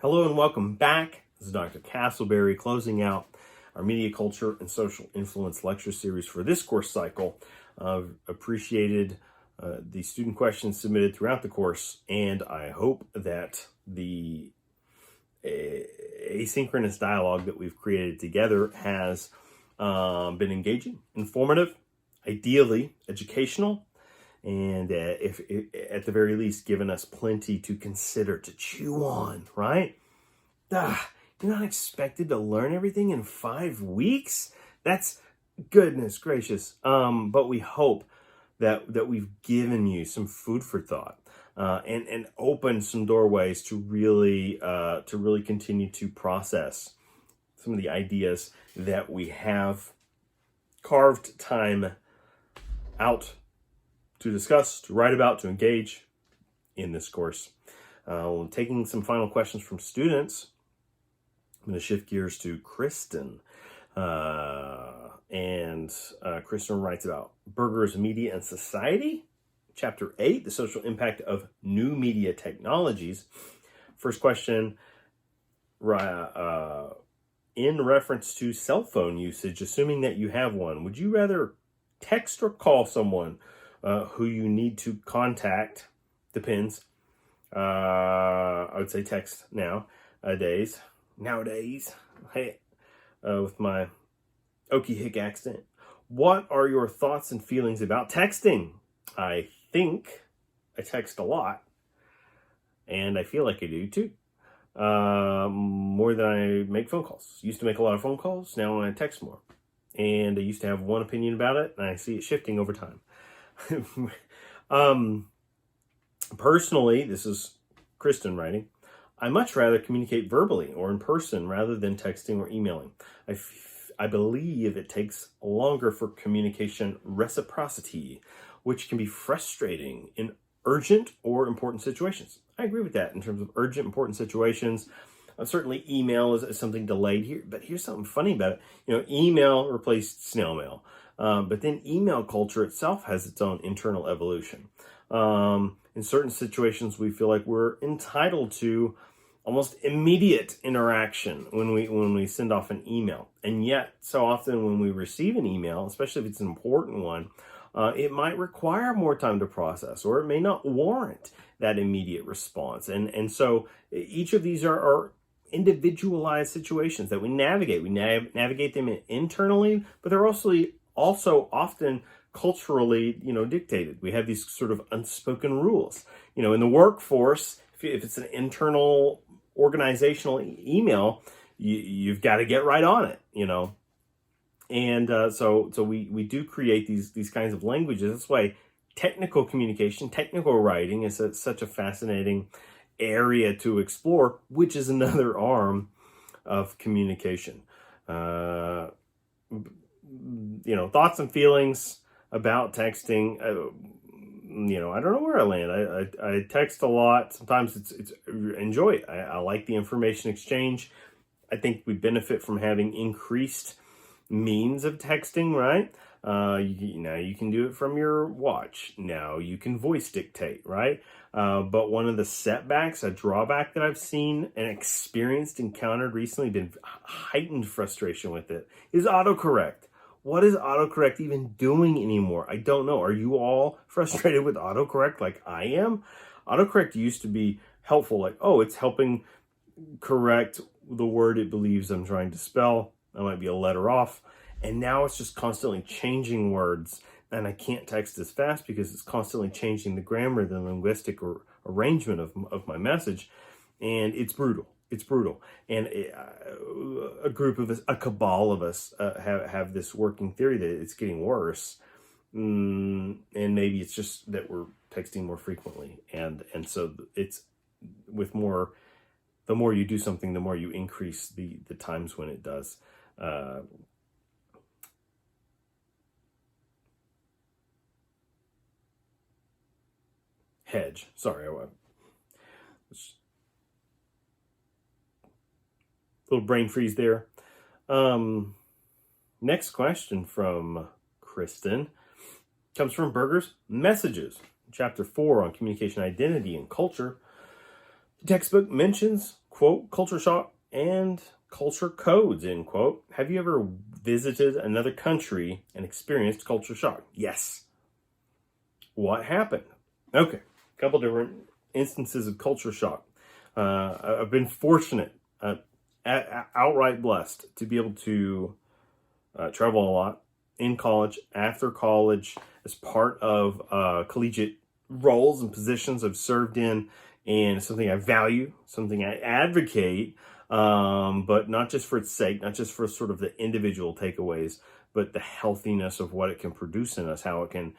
Hello and welcome back. This is Dr. Castleberry closing out our Media Culture and Social Influence lecture series for this course cycle. I've appreciated the student questions submitted throughout the course, and I hope that the asynchronous dialogue that we've created together has been engaging, informative, ideally educational, and if at the very least given us plenty to consider, to chew on, right? You're not expected to learn everything in 5 weeks. That's goodness gracious. But we hope that we've given you some food for thought and opened some doorways to really continue to process some of the ideas that we have carved time out to discuss, to write about, to engage in this course. Taking some final questions from students, I'm going to shift gears to Kristen. Kristen writes about Burgers, Media, and Society, Chapter 8, the social impact of new media technologies. First question, in reference to cell phone usage, assuming that you have one, would you rather text or call someone who you need to contact? Depends. I would say text nowadays, hey, with my Okie Hick accent. What are your thoughts and feelings about texting? I think I text a lot, and I feel like I do too. More than I make phone calls. Used to make a lot of phone calls, now I text more. And I used to have one opinion about it, and I see it shifting over time. Personally, this is Kristen writing, I much rather communicate verbally or in person rather than texting or emailing. I believe it takes longer for communication reciprocity, which can be frustrating in urgent or important situations. I agree with that in terms of urgent, important situations. Certainly email is something delayed here, but here's something funny about it. Email replaced snail mail, but then email culture itself has its own internal evolution. In certain situations, we feel like we're entitled to almost immediate interaction when we send off an email. And yet, so often when we receive an email, especially if it's an important one, it might require more time to process, or it may not warrant that immediate response. And so each of these are individualized situations that we navigate. We navigate them internally, but they're also often culturally, dictated. We have these sort of unspoken rules. In the workforce, if it's an internal organizational email, you've got to get right on it, And so we do create these kinds of languages. That's why technical communication, technical writing is such a fascinating area to explore, which is another arm of communication. Thoughts and feelings about texting. I don't know where I land. I text a lot. Sometimes it's enjoy it. I like the information exchange. I think we benefit from having increased means of texting, right? Now you can do it from your watch. Now you can voice dictate, right? But one of the setbacks, a drawback that I've seen and encountered recently, been heightened frustration with it, is autocorrect. What is autocorrect even doing anymore? I don't know. Are you all frustrated with autocorrect like I am? Autocorrect used to be helpful, like, it's helping correct the word it believes I'm trying to spell. That might be a letter off. And now it's just constantly changing words, and I can't text as fast because it's constantly changing the grammar, the linguistic arrangement of my message, and it's brutal. It's brutal. And a group of us, a cabal of us, have this working theory that it's getting worse. And maybe it's just that we're texting more frequently. And so it's with more, the more you do something, the more you increase the times when it does. Hedge. Sorry, little brain freeze there. Next question from Kristen comes from Burgers, Messages, Chapter 4 on Communication Identity and Culture. The textbook mentions, quote, quote, culture shock and culture codes, end quote. Have you ever visited another country and experienced culture shock? Yes. What happened? Okay, a couple different instances of culture shock. I've been fortunate, outright blessed, to be able to travel a lot in college, after college, as part of collegiate roles and positions I've served in, and something I value, something I advocate, but not just for its sake, not just for sort of the individual takeaways, but the healthiness of what it can produce in us, how it can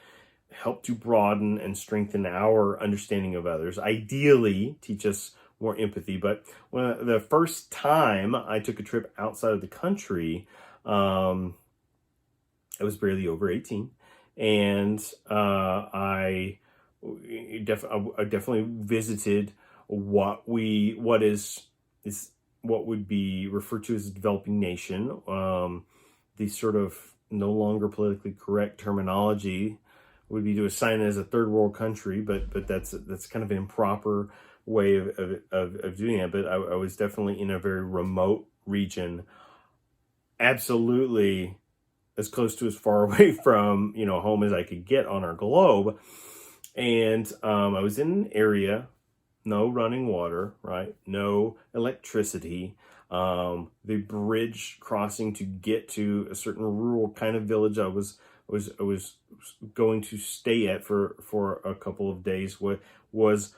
help to broaden and strengthen our understanding of others, ideally teach us more empathy. But when the first time I took a trip outside of the country, I was barely over 18, and I definitely visited what would be referred to as a developing nation. The sort of no longer politically correct terminology would be to assign it as a third world country, but that's kind of an improper way of doing it. But I was definitely in a very remote region, absolutely as close to as far away from home as I could get on our globe. And I was in an area, no running water, right? No electricity. The bridge crossing to get to a certain rural kind of village I was going to stay at for a couple of days was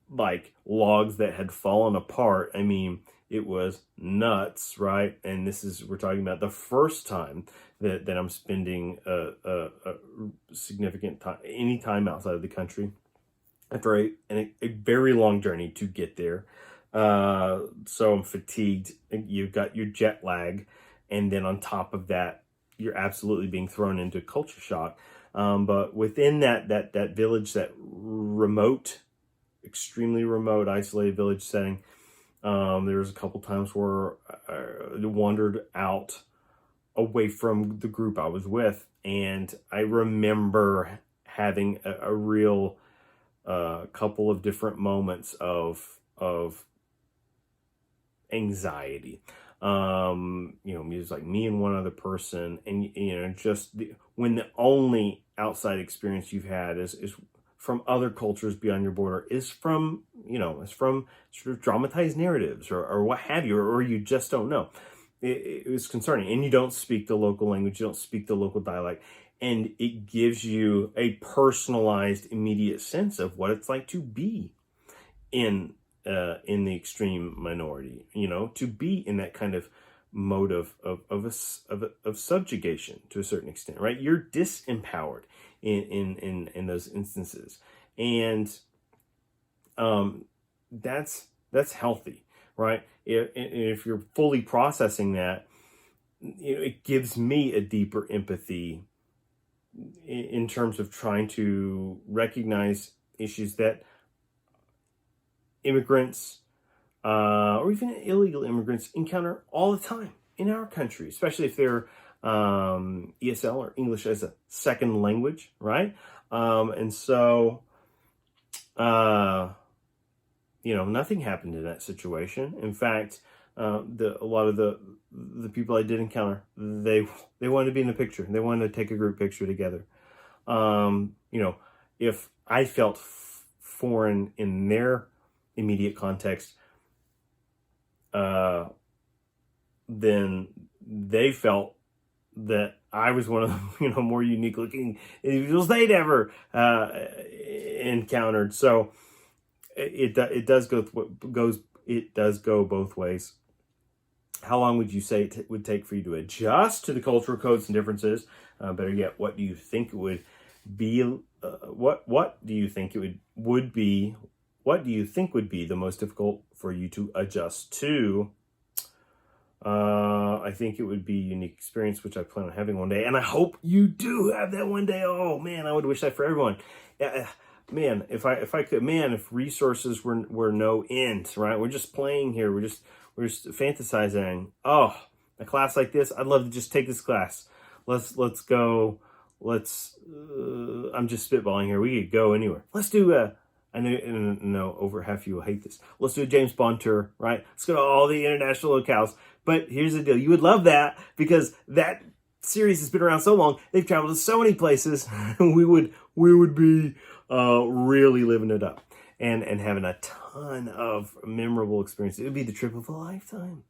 like logs that had fallen apart. I mean, it was nuts, right? And we're talking about the first time that I'm spending a significant time, any time outside of the country, after a very long journey to get there. So I'm fatigued. You've got your jet lag, and then on top of that, you're absolutely being thrown into culture shock. But within that village, that remote, extremely remote, isolated village setting, there was a couple times where I wandered out away from the group I was with, and I remember having a real couple of different moments of anxiety. It was like me and one other person, and just when the only outside experience you've had is from other cultures beyond your border, is from sort of dramatized narratives or what have you, or you just don't know. It was concerning, and you don't speak the local language, you don't speak the local dialect, and it gives you a personalized, immediate sense of what it's like to be in the extreme minority, to be in that kind of mode of subjugation to a certain extent, right? You're disempowered in those instances, and that's healthy, right? If you're fully processing that, it gives me a deeper empathy in terms of trying to recognize issues that immigrants or even illegal immigrants encounter all the time in our country, especially if they're ESL or English as a second language, right? And so, nothing happened in that situation. In fact, a lot of the people I did encounter, they wanted to be in the picture. They wanted to take a group picture together. If I felt foreign in their immediate context, then they felt that I was one of the more unique looking individuals they'd ever encountered. So it does go both ways. How long would you say it would take for you to adjust to the cultural codes and differences? Better yet, what do you think it would be? What do you think it would be? What do you think would be the most difficult for you to adjust to? I think it would be a unique experience, which I plan on having one day, and I hope you do have that one day. Oh man, I would wish that for everyone. Man, if I could, man, if resources were no end, right? We're just playing here. We're just fantasizing. Oh, a class like this, I'd love to just take this class. Let's go. I'm just spitballing here. We could go anywhere. Let's do a I know over half of you will hate this. Let's do a James Bond tour, right? Let's go to all the international locales. But here's the deal. You would love that because that series has been around so long. They've traveled to so many places. we would be really living it up and having a ton of memorable experiences. It would be the trip of a lifetime.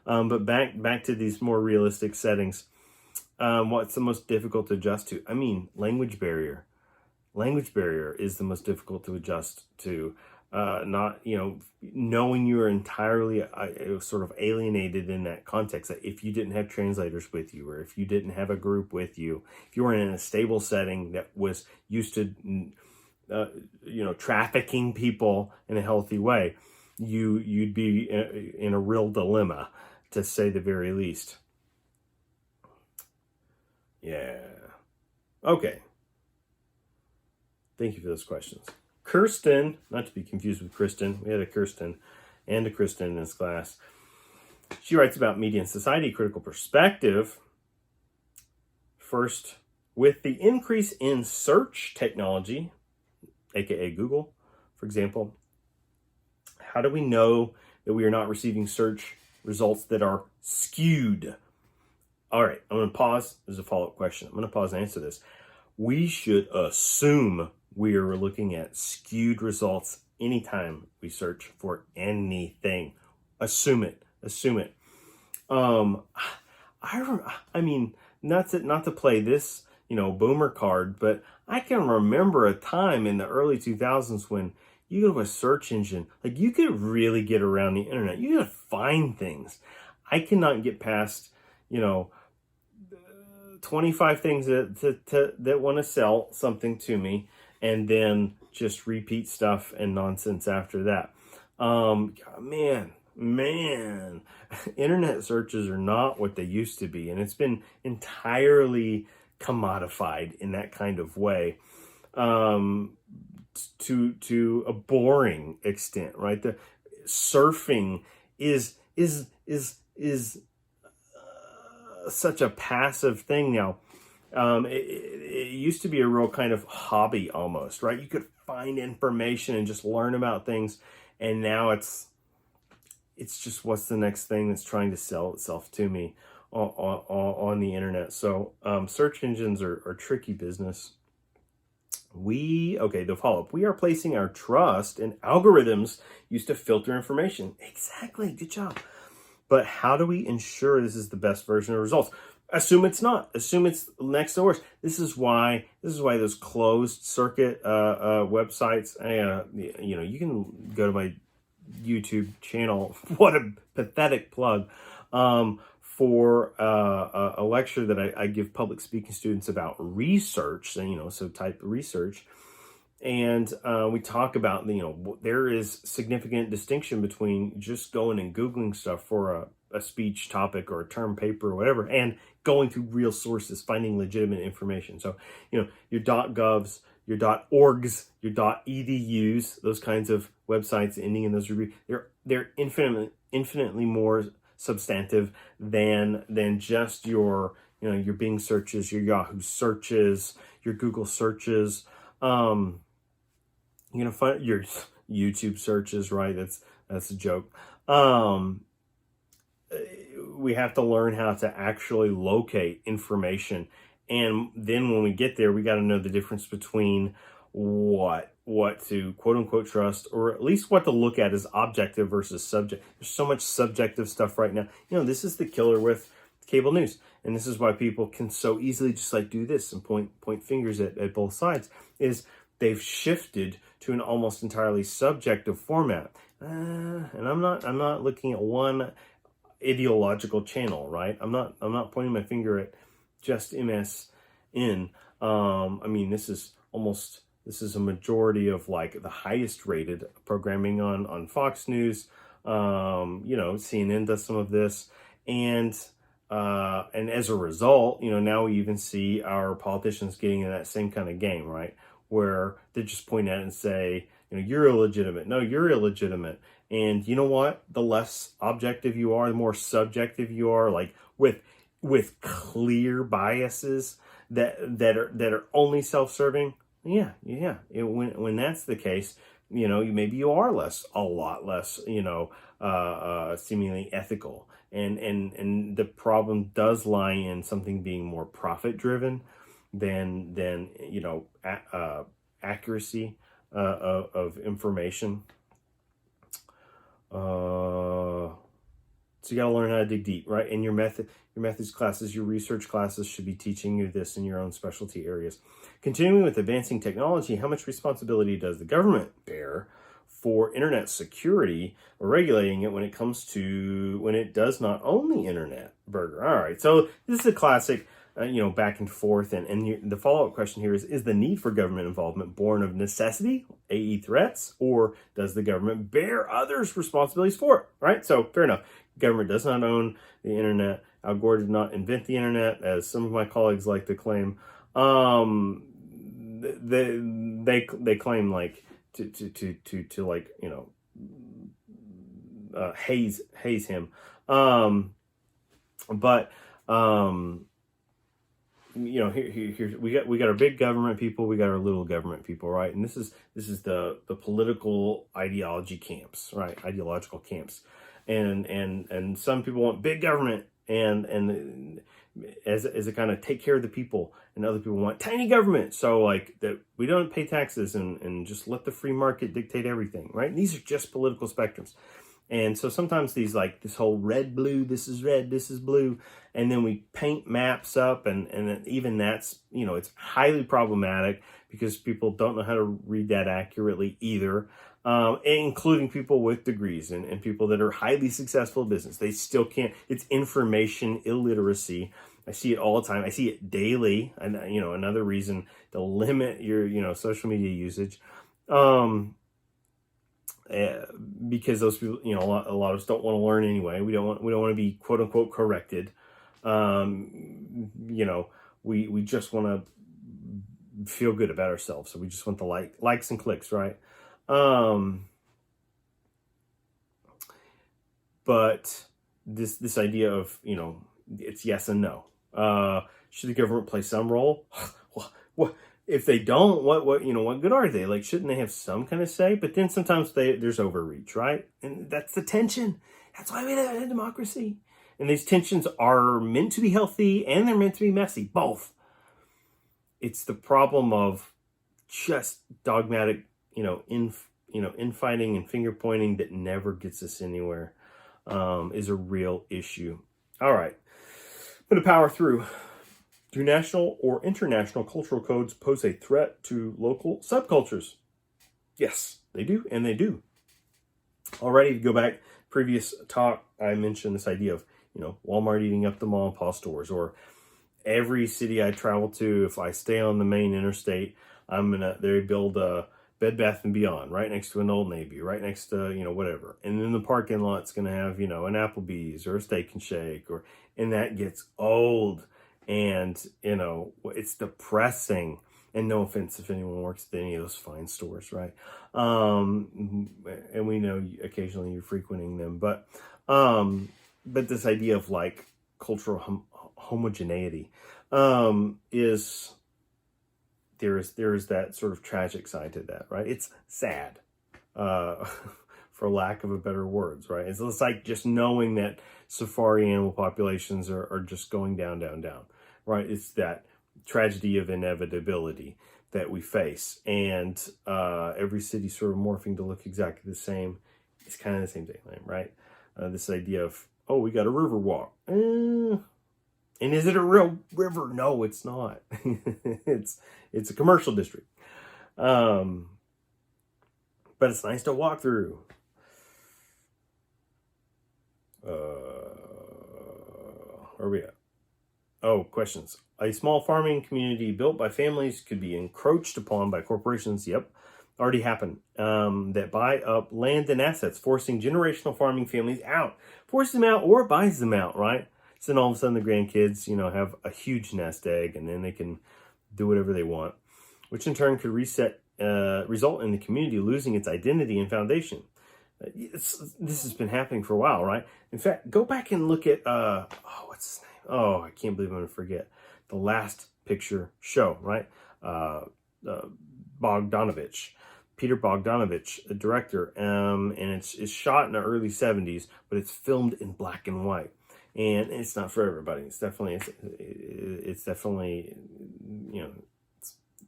But back to these more realistic settings. What's the most difficult to adjust to? I mean, language barrier. Language barrier is the most difficult to adjust to. Not, knowing you are entirely sort of alienated in that context. If you didn't have translators with you, or if you didn't have a group with you, if you weren't in a stable setting that was used to, trafficking people in a healthy way, you'd be in a real dilemma, to say the very least. Yeah. Okay. Thank you for those questions. Kirsten, not to be confused with Kristen, we had a Kirsten and a Kristen in this class. She writes about media and society, critical perspective. First, with the increase in search technology, aka Google, for example, how do we know that we are not receiving search results that are skewed? All right, I'm going to pause. There's a follow-up question. I'm going to pause and answer this. We should assume we are looking at skewed results anytime we search for anything. Assume it. I mean, not to play this, boomer card, but I can remember a time in the early 2000s when you go to a search engine, like you could really get around the internet. You could find things. I cannot get past, 25 things that want to sell something to me, and then just repeat stuff and nonsense after that. Man, internet searches are not what they used to be, and it's been entirely commodified in that kind of way, to a boring extent, right? The surfing is such a passive thing now. It used to be a real kind of hobby almost, right? You could find information and just learn about things, and now it's just what's the next thing that's trying to sell itself to me on the internet. So search engines are tricky business. The follow-up. We are placing our trust in algorithms used to filter information. Exactly, good job. But how do we ensure this is the best version of results? Assume it's not. Assume it's next to worst. This is why those closed circuit websites. You can go to my YouTube channel. What a pathetic plug for a lecture that I give public speaking students about research. So type research. And we talk about, there is significant distinction between just going and Googling stuff for a speech topic or a term paper or whatever, and going through real sources, finding legitimate information. So, your .govs, your .orgs, your .edus, those kinds of websites ending in those reviews, they're infinitely more substantive than just your Bing searches, your Yahoo searches, your Google searches. You're gonna find your YouTube searches, right? That's a joke. We have to learn how to actually locate information, and then when we get there, we got to know the difference between what to quote unquote trust, or at least what to look at as objective versus subject. There's so much subjective stuff right now. This is the killer with cable news, and this is why people can so easily just do this and point fingers at both sides. Is they've shifted to an almost entirely subjective format, and I'm not looking at one ideological channel, right? I'm not pointing my finger at just MSN. This is a majority of the highest rated programming on Fox News. CNN does some of this, and as a result, now we even see our politicians getting in that same kind of game, right? Where they just point at it and say, you're illegitimate. No, you're illegitimate. And you know what? The less objective you are, the more subjective you are, with clear biases that are only self-serving. Yeah. When that's the case, maybe you are a lot less, seemingly ethical. And the problem does lie in something being more profit driven than accuracy of information. So you got to learn how to dig deep, right? And your methods classes, your research classes should be teaching you this in your own specialty areas. Continuing with advancing technology, how much responsibility does the government bear for internet security or regulating it when it does not own the internet? Burger. All right. So this is a classic, back and forth. And the follow-up question here is the need for government involvement born of necessity, AE threats, or does the government bear others' responsibilities for it? Right? So fair enough. Government does not own the internet. Al Gore did not invent the internet, as some of my colleagues like to claim. They claim like to like haze him. Here we got our big government people, we got our little government people, right? And this is the political ideology camps, right? Ideological camps. And some people want big government and as a kind of take care of the people, and other people want tiny government, so like that we don't pay taxes and just let the free market dictate everything, right? And these are just political spectrums. And so sometimes these, like this whole red blue, this is red, this is blue, and then we paint maps up, and even that's, it's highly problematic because people don't know how to read that accurately either. Including people with degrees and people that are highly successful in business. They still can't. It's information illiteracy. I see it all the time. I see it daily. And, another reason to limit your, social media usage. Because those people, a lot of us don't want to learn anyway. We don't want to be quote unquote corrected. We just want to feel good about ourselves. So we just want the likes and clicks, right? But this idea of, it's yes and no. Should the government play some role? What if they don't? What good are they? Like, shouldn't they have some kind of say? But then sometimes there's overreach, right? And that's the tension. That's why we have a democracy. And these tensions are meant to be healthy and they're meant to be messy. Both. It's the problem of just dogmatic, infighting and finger pointing that never gets us anywhere, is a real issue. All right, I'm going to power through. Do national or international cultural codes pose a threat to local subcultures? Yes, they do, and they do. Already, if you go back, previous talk, I mentioned this idea of, Walmart eating up the mom and pop stores, or every city I travel to, if I stay on the main interstate, they build a Bed Bath & Beyond right next to an Old Navy, right next to, whatever. And then the parking lot's going to have, an Applebee's or a Steak and Shake, and that gets old. And, it's depressing. And no offense if anyone works at any of those fine stores, right? And we know occasionally you're frequenting them. But this idea of like cultural homogeneity is... There is that sort of tragic side to that, right? It's sad, for lack of a better words, right? It's like just knowing that safari animal populations are just going down, down, down, right? It's that tragedy of inevitability that we face. And every city sort of morphing to look exactly the same. It's kind of the same thing, right? This idea of, we got a river walk. And is it a real river? No, it's not. It's a commercial district. But it's nice to walk through. Where are we at? Questions. A small farming community built by families could be encroached upon by corporations. Yep. Already happened. That buy up land and assets, forcing generational farming families out. Force them out or buys them out, right? So then all of a sudden the grandkids, have a huge nest egg, and then they can do whatever they want, which in turn could result in the community losing its identity and foundation. This has been happening for a while, right? In fact, go back and look at, what's his name? Oh, I can't believe I'm going to forget. The Last Picture Show, right? Bogdanovich. Peter Bogdanovich, the director, and it's shot in the early 70s, but it's filmed in black and white. And it's not for everybody. It's definitely, it's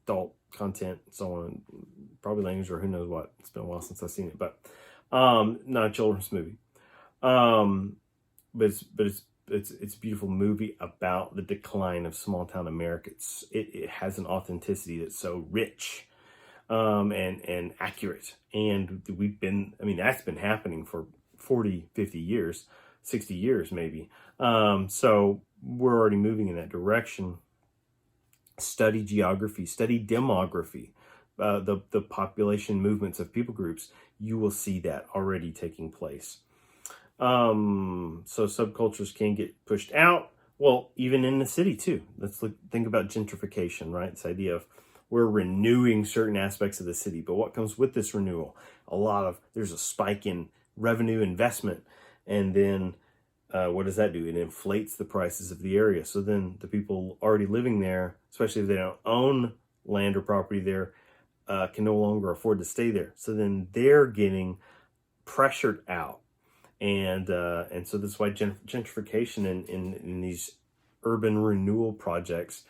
adult content, so on, probably language or who knows what. It's been a while since I've seen it, but not a children's movie. But it's a beautiful movie about the decline of small town America. It has an authenticity that's so rich, and accurate. And that's been happening for 40, 50 years, 60 years maybe. So we're already moving in that direction. Study geography, study demography, the population movements of people groups. You will see that already taking place. So subcultures can get pushed out. Well, even in the city too. Think about gentrification, right? This idea of we're renewing certain aspects of the city, but what comes with this renewal? There's a spike in revenue investment, and then what does that do? It inflates the prices of the area. So then the people already living there, especially if they don't own land or property there, can no longer afford to stay there. So then they're getting pressured out. And so that's why gentrification in these urban renewal projects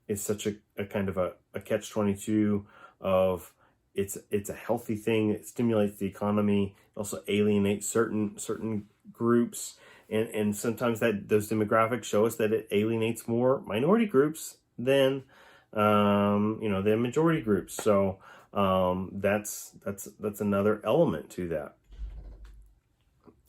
is such a kind of a catch-22 of it's a healthy thing. It stimulates the economy. It also alienates certain groups. And sometimes those demographics show us that it alienates more minority groups than the majority groups. So that's another element to that.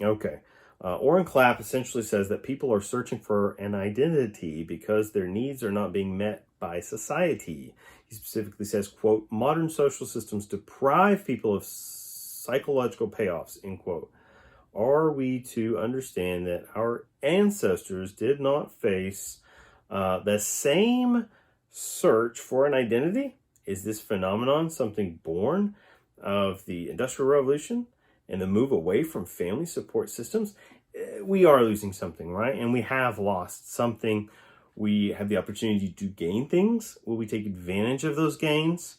Okay. Oren Clapp essentially says that people are searching for an identity because their needs are not being met by society. He specifically says, quote, modern social systems deprive people of psychological payoffs, end quote. Are we to understand that our ancestors did not face the same search for an identity? Is this phenomenon something born of the Industrial Revolution and the move away from family support systems? We are losing something, right? And we have lost something. We have the opportunity to gain things. Will we take advantage of those gains?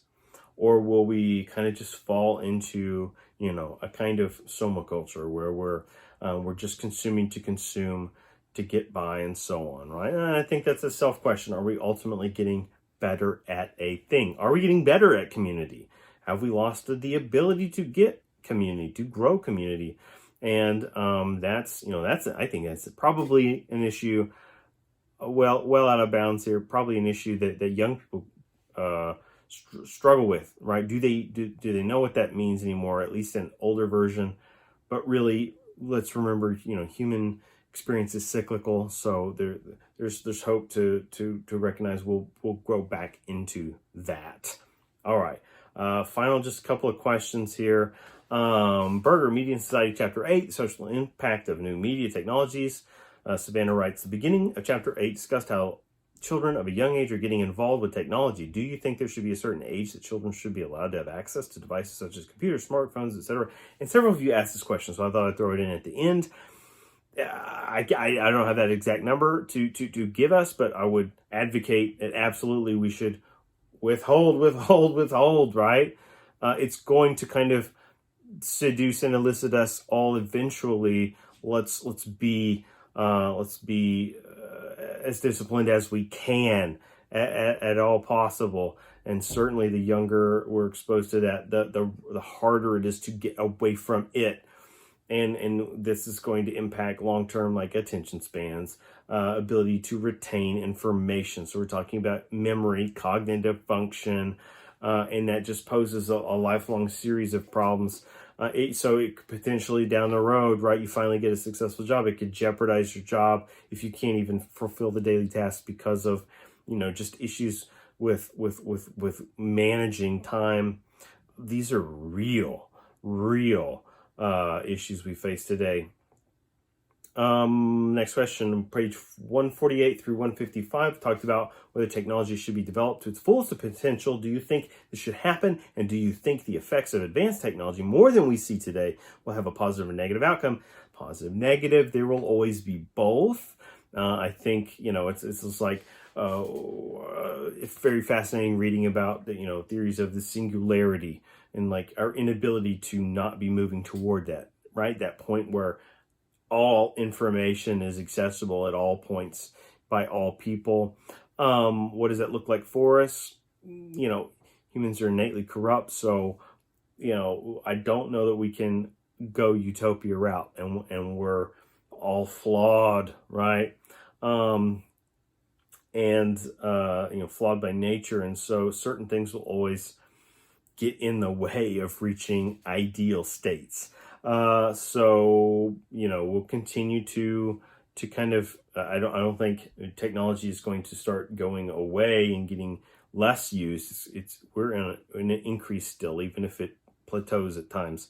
Or will we kind of just fall into, a kind of soma culture where we're just consuming to consume to get by and so on, right? And I think that's a self question. Are we ultimately getting better at a thing? Are we getting better at community? Have we lost the ability to get community, to grow community? And I think that's probably an issue, well out of bounds here. Probably an issue that young people struggle with, right? Do they know what that means anymore? At least an older version. But really, let's remember, human experience is cyclical. So there's hope to recognize we'll grow back into that. All right. Final, just a couple of questions here. Berger, Media and Society, Chapter 8, Social Impact of New Media Technologies. Savannah writes, the beginning of Chapter 8 discussed how children of a young age are getting involved with technology. Do you think there should be a certain age that children should be allowed to have access to devices such as computers, smartphones, etc.? And several of you asked this question, so I thought I'd throw it in at the end. I don't have that exact number to give us, but I would advocate that absolutely we should withhold, right? It's going to kind of seduce and elicit us all eventually. Let's be as disciplined as we can at all possible. And certainly the younger we're exposed to that, the harder it is to get away from it. And this is going to impact long-term, like attention spans, ability to retain information. So we're talking about memory, cognitive function, and that just poses a lifelong series of problems. So it could potentially down the road, right, you finally get a successful job. It could jeopardize your job if you can't even fulfill the daily tasks because of, just issues with managing time. These are real issues we face today. Next question, page 148 through 155 talked about whether technology should be developed to its fullest potential. Do you think this should happen? And do you think the effects of advanced technology, more than we see today, will have a positive or negative outcome? Positive, negative, there will always be both. I think, it's just like, it's very fascinating reading about the, theories of the singularity and like our inability to not be moving toward that, right? That point where all information is accessible at all points by all people. What does that look like for us? Humans are innately corrupt, so I don't know that we can go utopia route, and we're all flawed, right? And flawed by nature, and so certain things will always get in the way of reaching ideal states. So we'll continue to kind of. I don't think technology is going to start going away and getting less used. We're in an increase still, even if it plateaus at times.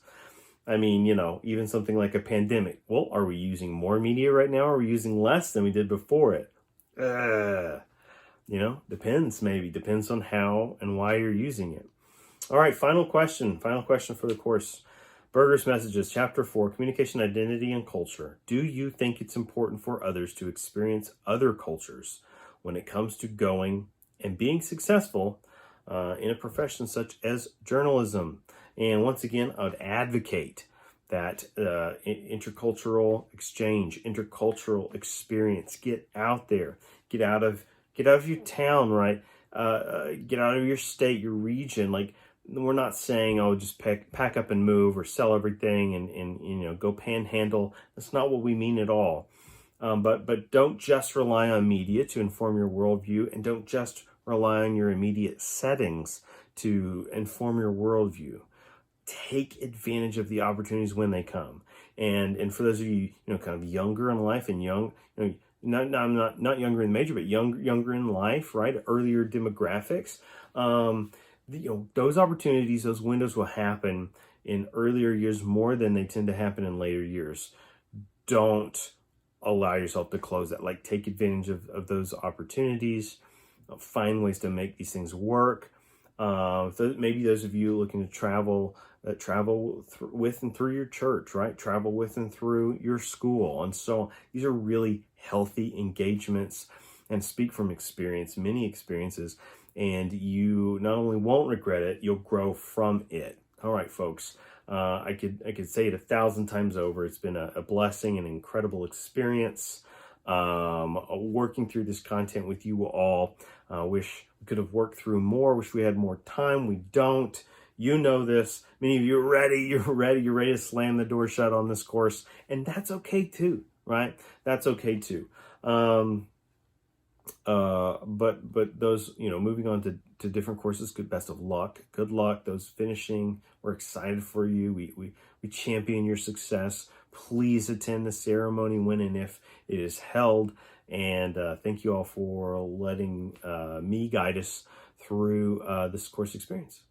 I mean, even something like a pandemic. Well, are we using more media right now? Or are we using less than we did before it? Depends, maybe. Depends on how and why you're using it. All right, final question for the course. Berger's Messages, Chapter 4, Communication, Identity, and Culture. Do you think it's important for others to experience other cultures when it comes to going and being successful in a profession such as journalism? And once again, I would advocate that intercultural exchange, intercultural experience. Get out there, get out of your town, right? Get out of your state, your region. Like, we're not saying, oh, just pack up and move or sell everything and go panhandle. That's not what we mean at all. But don't just rely on media to inform your worldview, and don't just rely on your immediate settings to inform your worldview. Take advantage of the opportunities when they come. And for those of you, kind of younger in life and young, not younger in major, but younger in life, right? Earlier demographics. Those opportunities, those windows will happen in earlier years more than they tend to happen in later years. Don't allow yourself to close that. Like, take advantage of those opportunities. Find ways to make these things work. So maybe those of you looking to travel with and through your church, right? Travel with and through your school. And so these are really healthy engagements, and speak from experience, many experiences, and you not only won't regret it, you'll grow from it. All right, folks. I could say it 1,000 times over. It's been a blessing, an incredible experience. Working through this content with you all. Wish we could have worked through more. Wish we had more time. We don't. You know this. Many of you are ready. You're ready to slam the door shut on this course, and that's okay too, right? That's okay too. But those, moving on to different courses, best of luck. Good luck. Those finishing, we're excited for you. We champion your success. Please attend the ceremony when and if it is held. And thank you all for letting me guide us through this course experience.